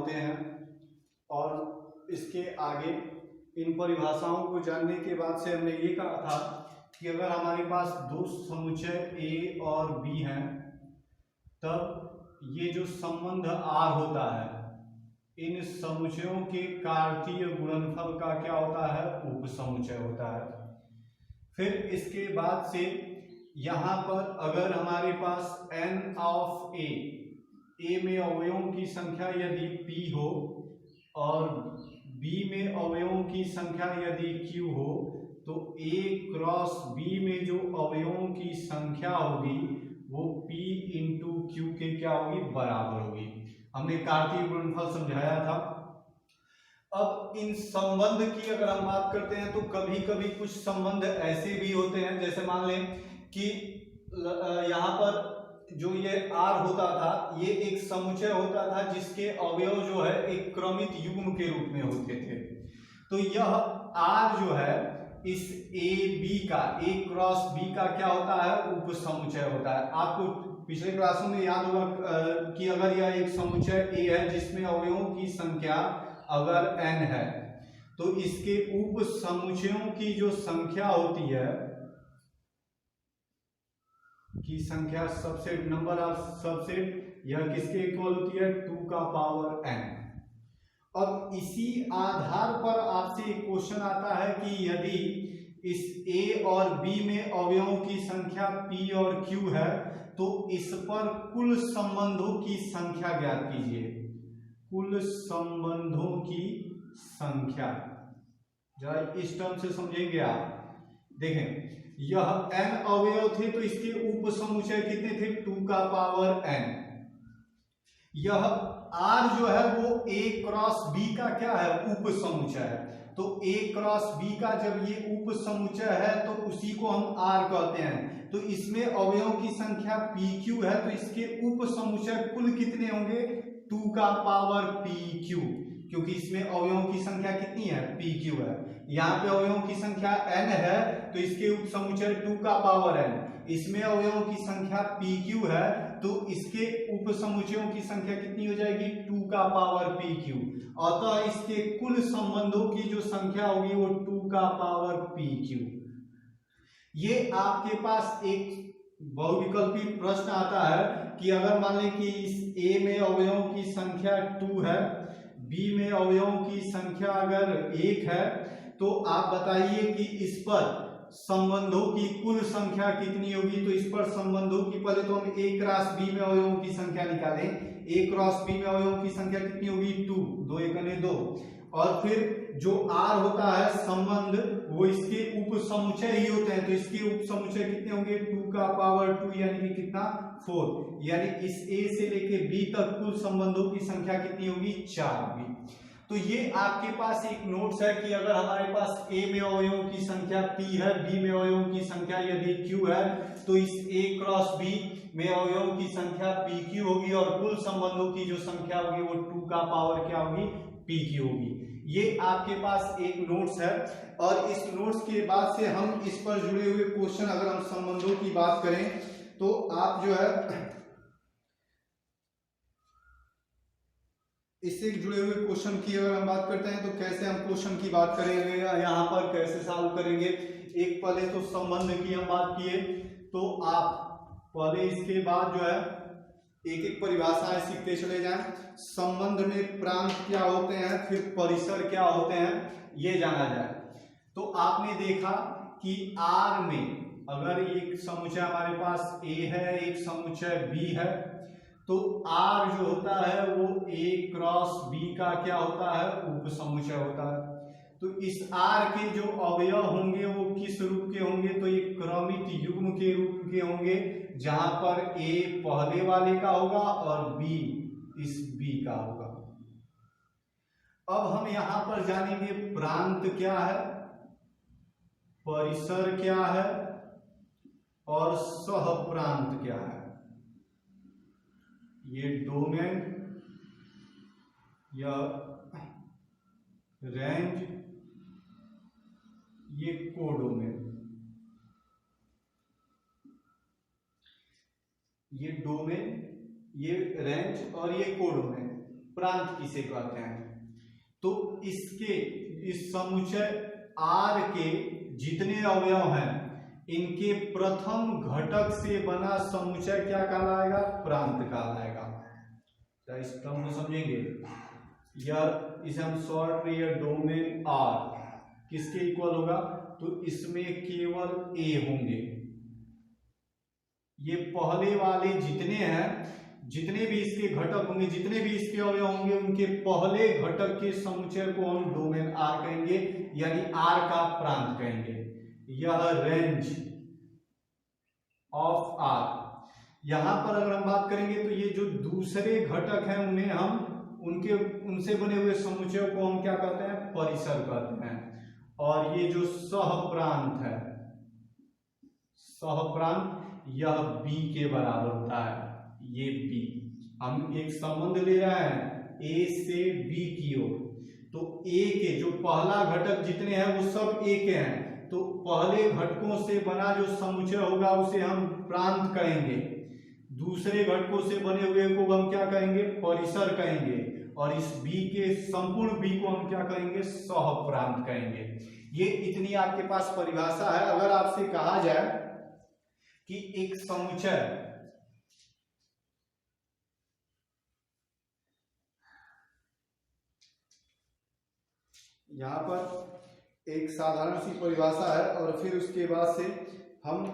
होते हैं। और इसके आगे इन परिभाषाओं को जानने के बाद से हमने ये कहा था कि अगर हमारे पास दो समुच्चय ए और बी हैं तब ये जो संबंध आर होता है इन समुच्चयों के कार्तीय गुणनफल का क्या होता है, उपसमुच्चय होता है। फिर इसके बाद से यहाँ पर अगर हमारे पास n ऑफ ए में अवयवों की संख्या यदि p हो और b में अवयवों की संख्या यदि q हो तो a क्रॉस b में जो अवयवों की संख्या होगी वो p इंटू क्यू के क्या होगी, बराबर होगी। हमने कार्तीय गुणनफल समझाया था। अब इन संबंध की अगर हम बात करते हैं तो कभी कभी कुछ संबंध ऐसे भी होते हैं, जैसे मान लें कि यहाँ पर जो ये R होता था ये एक समुच्चय होता था जिसके अवयव जो है एक क्रमित युग्म के रूप में होते थे। तो यह R जो है इस ए बी का, ए क्रॉस बी का क्या होता है, उपसमुच्चय होता है। आपको पिछले क्लासों में याद होगा कि अगर यह एक समुच्चय ए है जिसमें अवयवों की संख्या अगर n है तो इसके उप समुच्चयों की जो संख्या होती है की संख्या सबसेट, नंबर ऑफ सबसेट, यह किसके इक्वल होती है, 2 का पावर n। अब इसी आधार पर आपसे एक क्वेश्चन आता है कि यदि इस a और b में अवयवों की संख्या p और q है तो इस पर कुल संबंधों की संख्या ज्ञात कीजिए। कुल संबंधों की संख्या जरा इस टर्म से समझेंगे आप। देखें यह n अवयव थे तो इसके उप समुच्चय कितने थे, 2 का पावर n। यह r जो है वो a क्रॉस b का क्या है, उप समुच्चय है। तो a क्रॉस b का जब ये उप समुच्चय है तो उसी को हम r कहते हैं। तो इसमें अवयवों की संख्या pq है तो इसके उप समुच्चय कुल कितने होंगे, 2 का पावर pq, क्योंकि इसमें अवयवों की संख्या कितनी है, pq है। यहाँ पे अवयवों की संख्या n है तो इसके उप समुच्चय 2 का पावर n। इसमें अवयवों की संख्या pq है तो इसके उप समुच्चयों की संख्या कितनी हो जाएगी, 2 का पावर pq। अतः इसके कुल संबंधों की जो संख्या होगी वो 2 का पावर pq। ये आपके पास एक बहुविकल्पी प्रश्न आता है कि अगर मान लें कि इस a में अवयवों की संख्या 2 है, b में अवयवों की संख्या अगर 1 है तो आप बताइए कि इस पर संबंधों की कुल संख्या कितनी होगी। तो इस पर संबंधों की, पहले तो हम a क्रॉस b में अवयवों की संख्या निकालें। a क्रॉस b में अवयवों की संख्या कितनी होगी, 2, 2 एकने 2। और फिर जो r होता है संबंध वो इसके उप समुच्चय ही होते हैं तो इसके उप समुच्चय कितने होंगे, 2 का पावर 2 यानी कि कितना, 4। यानी इस a से लेके b तक कुल संबंधों की संख्या कितनी होगी, 4 होगी। तो ये आपके पास एक नोट्स है कि अगर हमारे पास a में अवयवों की संख्या p है, b में अवयवों की संख्या यदि q है तो इस a क्रॉस b में अवयवों की संख्या pq होगी और कुल संबंधों की जो संख्या होगी वो 2 का पावर क्या होगी, pq होगी। ये आपके पास एक नोट्स है। और इस नोट्स के बाद से हम इस पर जुड़े हुए क्वेश्चन, अगर हम संबंधों की बात करें तो आप जो है इससे जुड़े हुए क्वेश्चन की अगर हम बात करते हैं तो कैसे हम क्वेश्चन की बात करेंगे, यहाँ पर कैसे सॉल्व करेंगे। एक पहले तो संबंध की हम बात किए तो आप पहले इसके बाद जो है एक एक परिभाषाएं सीखते चले जाएं। संबंध में प्रांत क्या होते हैं, फिर परिसर क्या होते हैं, ये जाना जाए। तो आपने देखा कि R में अगर एक समुच्चय हमारे पास A है, एक समुच्चय B है तो R जो होता है वो A क्रॉस B का क्या होता है, उप समुच्चय होता है। तो इस R के जो अवयव होंगे वो किस रूप के होंगे, तो ये क्रमित युग्म के रूप के होंगे जहां पर A पहले वाले का होगा और B इस B का होगा। अब हम यहां पर जानेंगे प्रांत क्या है, परिसर क्या है और सह प्रांत क्या है। ये डोमेन या रेंज, ये कोडोमेन। ये डोमेन, ये रेंज और ये कोडोमेन। प्रांत किसे कहते हैं। तो इसके इस समुच्चय आर के जितने अवयव हैं इनके प्रथम घटक से बना समुच्चय क्या कहलाएगा, प्रांत कहलाएगा। इस टर्म को समझेंगे, यह इसे हम शॉर्ट में यह डोमेन आर किसके इक्वल होगा, तो इसमें केवल ए होंगे। ये पहले वाले जितने हैं, जितने भी इसके घटक होंगे, जितने भी इसके अवयव होंगे, उनके पहले घटक के समुच्चय को हम डोमेन आर कहेंगे, यानी आर का प्रांत कहेंगे। यह रेंज ऑफ आर। यहां पर अगर हम बात करेंगे तो ये जो दूसरे घटक हैं उन्हें हम उनसे बने हुए समुच्चयों को हम क्या कहते हैं, परिसर कहते हैं। और ये जो सहप्रांत है, सहप्रांत यह बी के बराबर होता है। ये बी, हम एक संबंध ले रहे हैं ए से बी की ओर, तो ए के जो पहला घटक जितने हैं वो सब ए के हैं, तो पहले घटकों से बना जो समुच्चय होगा उसे हम प्रांत कहेंगे। दूसरे घटकों से बने हुए को हम क्या कहेंगे, परिसर कहेंगे। और इस बी के संपूर्ण बी को हम क्या कहेंगे, सहप्रांत कहेंगे। ये इतनी आपके पास परिभाषा है। अगर आपसे कहा जाए कि एक समुच्चय यहां पर एक साधारण सी परिभाषा है और फिर उसके बाद से हम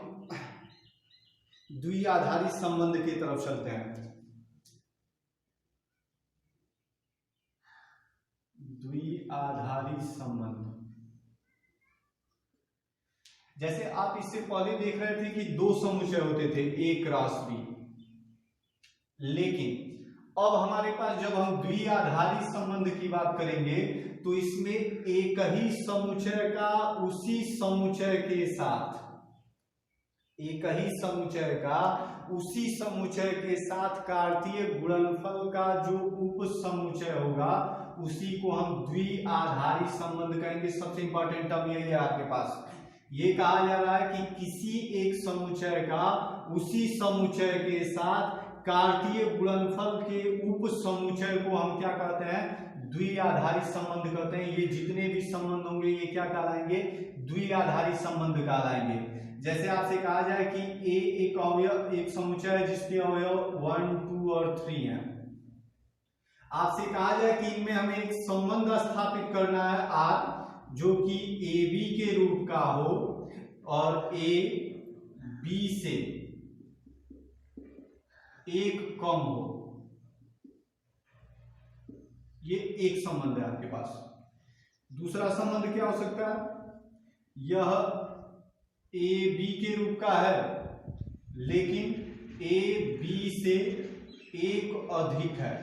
द्विआधारी संबंध की तरफ चलते हैं। द्विआधारी संबंध, जैसे आप इससे पहले देख रहे थे कि दो समुच्चय होते थे ए क्रॉस बी, लेकिन अब हमारे पास जब हम द्विआधारी संबंध की बात करेंगे तो इसमें एक ही समुच्चय का उसी समुच्चय के साथ, एक ही समुच्चय का उसी समुच्चय के साथ कार्तीय गुणनफल का जो उप समुच्चय होगा उसी को हम द्विआधारी संबंध कहेंगे। सबसे इंपॉर्टेंट टर्म यही है आपके पास। ये कहा जा रहा है कि किसी एक समुच्चय का उसी समुच्चय के साथ कार्तीय गुणनफल के उप समुच्चय को हम क्या कहते हैं, द्विआधारी संबंध कहते हैं। ये जितने भी संबंध होंगे ये क्या कहलाएंगे, द्विआधारी संबंध कहलाएंगे। जैसे आपसे कहा जाए कि ए एक अवयव, एक समुच्चय है जिसके अवयव 1, 2 और 3 हैं। आपसे कहा जाए कि इनमें हमें एक संबंध स्थापित करना है आर, जो कि ए बी के रूप का हो और ए बी से एक कम हो। ये एक संबंध है आपके पास। दूसरा संबंध क्या हो सकता है, यह ए बी के रूप का है लेकिन ए बी से एक अधिक है।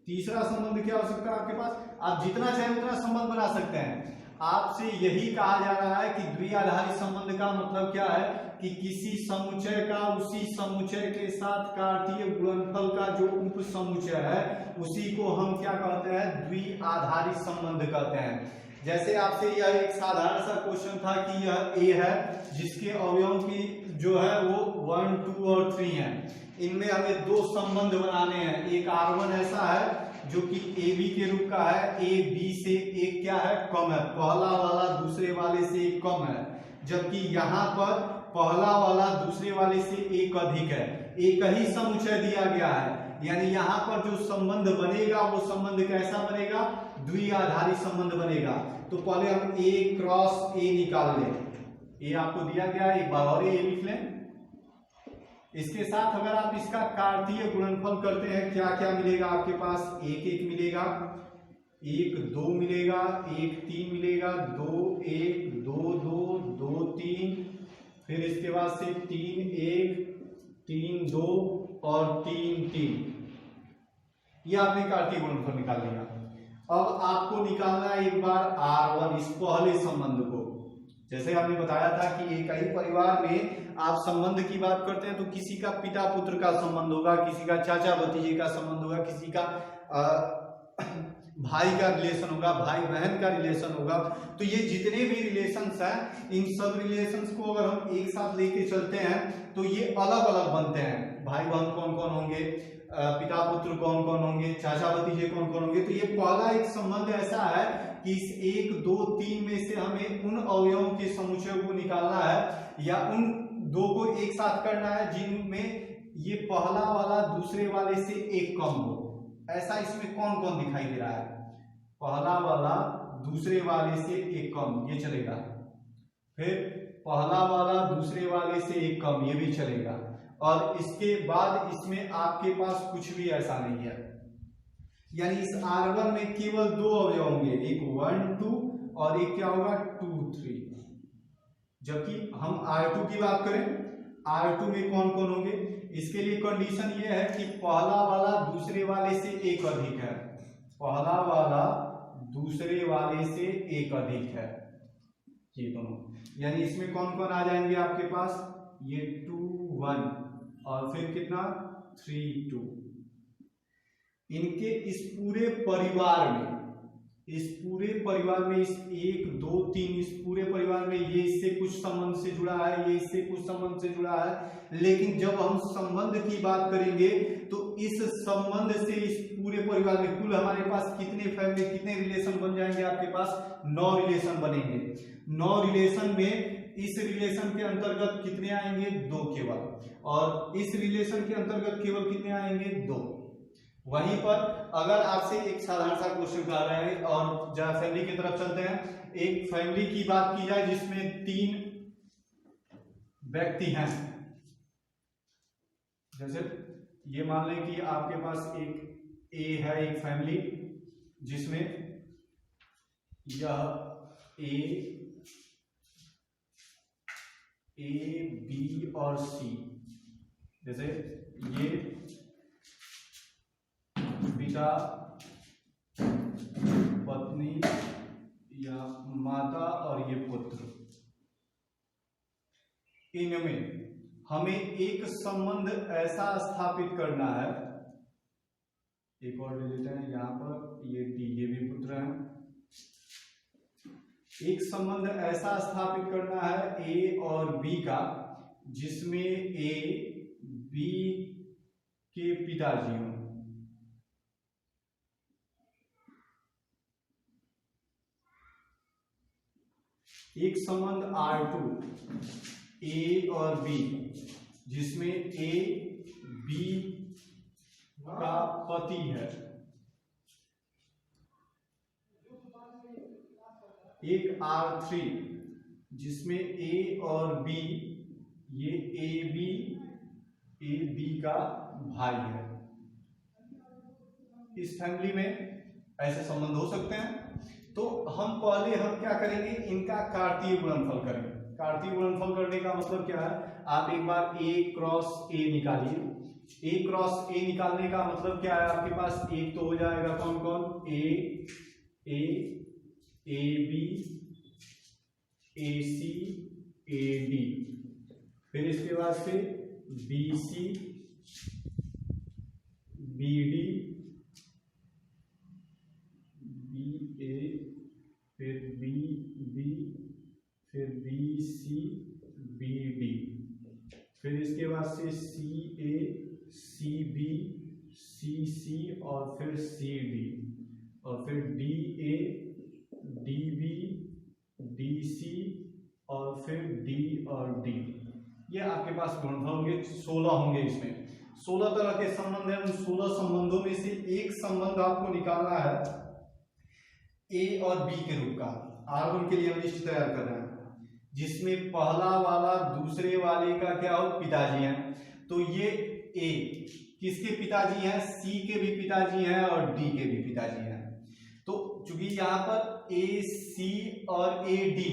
तीसरा संबंध क्या हो सकता है आपके पास, आप जितना चाहे उतना संबंध बना सकते हैं। आपसे यही कहा जा रहा है कि द्विआधारी संबंध का मतलब क्या है कि किसी समुच्चय का उसी समुच्चय के साथ कार्तीय गुणनफल का जो उप समुच्चय है उसी को हम क्या कहते हैं, द्विआधारी संबंध कहते हैं। जैसे आपसे यह एक साधारण सा क्वेश्चन था कि यह ए है जिसके अवयवों की जो है वो 1, 2 और 3 है। इनमें हमें दो संबंध बनाने हैं। एक R1 ऐसा है जो कि ए बी के रूप का है, ए बी से एक क्या है, कम है। पहला वाला दूसरे वाले से एक कम है, जबकि यहाँ पर पहला वाला दूसरे वाले से एक अधिक है। एक ही समुच्चय दिया गया है, यानी यहाँ पर जो संबंध बनेगा वो संबंध कैसा बनेगा, द्विआधारी संबंध बनेगा। तो पहले हम ए क्रॉस ए निकाल लें। ए आपको दिया गया, एक बार और ए लिख लें। इसके साथ अगर आप इसका कार्तीय गुणनफल करते हैं क्या क्या मिलेगा आपके पास, 1, 1 मिलेगा, 1, 2 मिलेगा, 1, 3 मिलेगा, 2, 1, 2, 2, 2, 3, फिर इसके बाद से 3, 1, 3, 2 और 3, 3। ये आपने कार्तीय गुणनफल निकाल लिया। अब आपको निकालना है एक बार R1, इस पहले संबंध को। जैसे आपने बताया था कि एक ही परिवार में आप संबंध की बात करते हैं तो किसी का पिता पुत्र का संबंध होगा, किसी का चाचा भतीजे का संबंध होगा, किसी का भाई का रिलेशन होगा, भाई बहन का रिलेशन होगा। तो ये जितने भी रिलेशंस हैं इन सब रिलेशंस को अगर हम एक साथ लेके चलते हैं तो ये अलग अलग बनते हैं। भाई बहन कौन कौन होंगे, पिता पुत्र कौन कौन होंगे, चाचा भतीजे कौन कौन होंगे। तो ये पहला एक संबंध ऐसा है कि इस 1 2 3 में से हमें उन अवयवों के समुच्चय को निकालना है या उन दो को एक साथ करना है जिनमें ये पहला वाला दूसरे वाले से एक कम हो। ऐसा इसमें कौन कौन दिखाई दे रहा है, पहला वाला दूसरे वाले से एक कम, ये चलेगा। फिर पहला वाला दूसरे वाले से एक कम, ये भी चलेगा। और इसके बाद इसमें आपके पास कुछ भी ऐसा नहीं है, यानी इस R1 में केवल दो अवयव होंगे, एक 1 2 और एक क्या होगा 2 3। जबकि हम R2 की बात करें, R2 में कौन कौन होंगे, इसके लिए कंडीशन ये है कि पहला वाला दूसरे वाले से एक अधिक है, पहला वाला दूसरे वाले से एक अधिक है, ये दोनों। यानी इसमें कौन कौन आ जाएंगे आपके पास, ये 2 1 और फिर कितना 3 2। इनके इस पूरे परिवार में, इस पूरे परिवार में, इस 1 2 3 इस पूरे परिवार में ये इससे कुछ संबंध से जुड़ा है, ये इससे कुछ संबंध से जुड़ा है। लेकिन जब हम संबंध की बात करेंगे तो इस संबंध से इस पूरे परिवार में कुल हमारे पास कितने फैमिली, कितने रिलेशन बन जाएंगे, आपके पास 9 रिलेशन बनेंगे। 9 रिलेशन में इस रिलेशन के अंतर्गत कितने आएंगे, 2 केवल, और इस रिलेशन के अंतर्गत केवल कितने आएंगे, 2। वहीं पर अगर आपसे एक साधारण सा क्वेश्चन कर रहे हैं और जरा फैमिली की तरफ चलते हैं, एक फैमिली की बात की जाए जिसमें 3 व्यक्ति हैं, जैसे ये मान लें कि आपके पास एक ए है, एक फैमिली जिसमें यह ए बी और सी, जैसे ये पिता पत्नी या माता और ये पुत्र, इनमें हमें एक संबंध ऐसा स्थापित करना है, एक और ले लेते हैं यहां पर, ये डी, ये भी पुत्र है। एक संबंध ऐसा स्थापित करना है ए और बी का जिसमें ए बी के पिताजी हों। एक संबंध R2 ए और बी जिसमें ए बी का पति है, एक R3 जिसमें ए और बी, ये ए बी का भाई है। इस फैमिली में ऐसे संबंध हो सकते हैं। तो हम पहले क्या करेंगे, इनका कार्तीय गुणनफल करेंगे। कार्तीय गुणनफल करने का मतलब क्या है, आप एक बार A क्रॉस A निकालिए। A क्रॉस A निकालने का मतलब क्या है, आपके पास एक तो हो जाएगा कौन कौन, A B A C A D, फिर इसके बाद से B C B D B A, फिर बी बी, फिर बी सी बी डी, फिर इसके बाद से सी ए सी बी सी सी और फिर सी डी, और फिर D A D B D C और फिर डी और डी। ये आपके पास गुणनफल होंगे, 16 होंगे। इसमें 16 तरह के संबंध हैं। उन 16 संबंधों में से एक संबंध आपको निकालना है ए और बी के रूप का। R1 के लिए हम लिस्ट तैयार कर रहे हैं जिसमें पहला वाला दूसरे वाले का क्या हो, पिताजी हैं। तो ये ए किसके पिताजी हैं, सी के भी पिताजी हैं और डी के भी पिताजी हैं। तो चूंकि यहाँ पर ए सी और ए डी,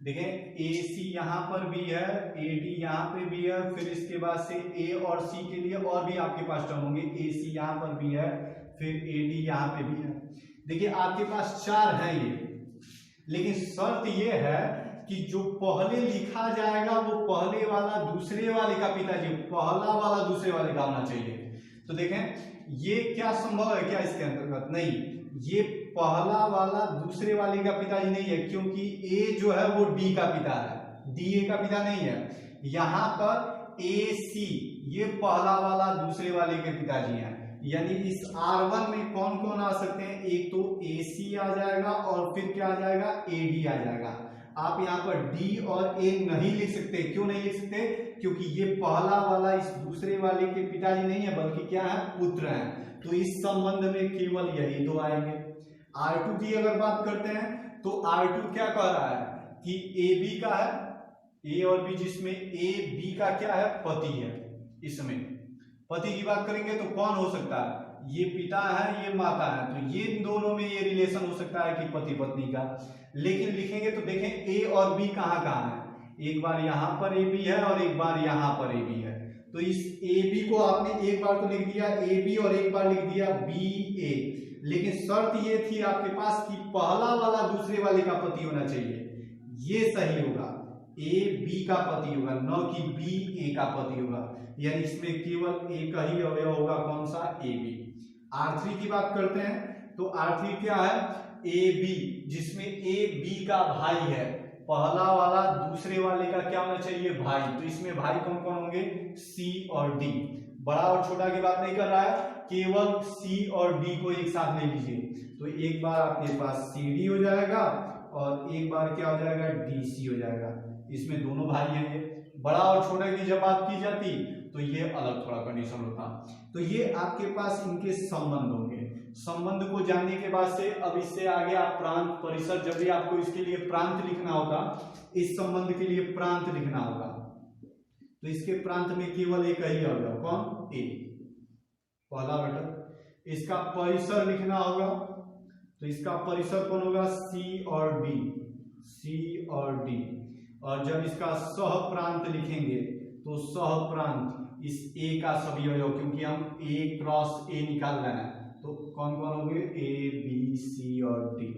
देखें ए सी यहाँ पर भी है, ए डी यहाँ पे भी है, फिर इसके बाद से ए और सी के लिए और भी आपके पास टर्म होंगे, ए सी यहाँ पर भी है, फिर ए डी यहाँ पे भी है। देखिए आपके पास 4 है ये, लेकिन शर्त ये है कि जो पहले लिखा जाएगा वो पहले वाला दूसरे वाले का पिताजी, पहला वाला दूसरे वाले का होना चाहिए। तो देखें ये क्या संभव है क्या इसके अंतर्गत, नहीं, ये पहला वाला दूसरे वाले का पिताजी नहीं है, क्योंकि ए जो है वो डी का पिता है, डी ए का पिता नहीं है। यहाँ पर ए सी ये पहला वाला दूसरे वाले के पिताजी हैं, यानी इस R1 में कौन कौन आ सकते हैं, एक तो AC आ जाएगा और फिर क्या आ जाएगा, AD आ जाएगा। आप यहाँ पर D और A नहीं लिख सकते, क्यों नहीं लिख सकते, क्योंकि ये पहला वाला इस दूसरे वाले के पिताजी नहीं है बल्कि क्या है, पुत्र हैं। तो इस संबंध में केवल यही दो आएंगे। R2 की अगर बात करते हैं तो R2 क्या कह रहा है कि AB का है, A और B, जिसमें A B का क्या है, पति है। इसमें पति की बात करेंगे तो कौन हो सकता है, ये पिता है ये माता है, तो ये दोनों में ये रिलेशन हो सकता है कि पति पत्नी का। लेकिन लिखेंगे तो देखें A और B कहाँ कहाँ है, एक बार यहाँ पर AB है और एक बार यहाँ पर AB है। तो इस AB को आपने एक बार तो लिख दिया AB और एक बार लिख दिया BA, लेकिन शर्त ये थी आपके पास कि पहला वाला दूसरे वाले का पति होना चाहिए, ये सही होगा, A B का पति होगा, न कि B A का पति होगा, यानी इसमें केवल एक ही अवयव होगा, कौन सा, AB। R3 की बात करते हैं तो R3 क्या है, AB, जिसमें A B का भाई है, पहला वाला दूसरे वाले का क्या होना चाहिए, भाई। तो इसमें भाई कौन कौन होंगे, C और D। बड़ा और छोटा की बात नहीं कर रहा है, केवल C और D को एक साथ ले लीजिए। तो एक बार आपके पास CD हो जाएगा और एक बार क्या हो जाएगा, DC हो जाएगा। इसमें दोनों भाई हैं। बड़ा और छोटा की जब बात की जाती तो ये अलग थोड़ा कंडीशन होता। तो ये आपके पास इनके संबंध होंगे। संबंध को जानने के बाद से अब इससे आगे आप प्रांत परिसर, जब भी आपको इसके लिए प्रांत लिखना होगा, इस संबंध के लिए प्रांत लिखना होगा, तो इसके प्रांत में केवल एक ही अवयव, कौन, A, पहला घटक। इसका परिसर लिखना होगा तो इसका परिसर कौन होगा, C और D, C और D। और जब इसका सह प्रांत लिखेंगे तो सह प्रांत इस A का सभी अवयव, क्योंकि हम A क्रॉस A निकाल रहे हैं, तो कौन कौन होंगे, A B C और D।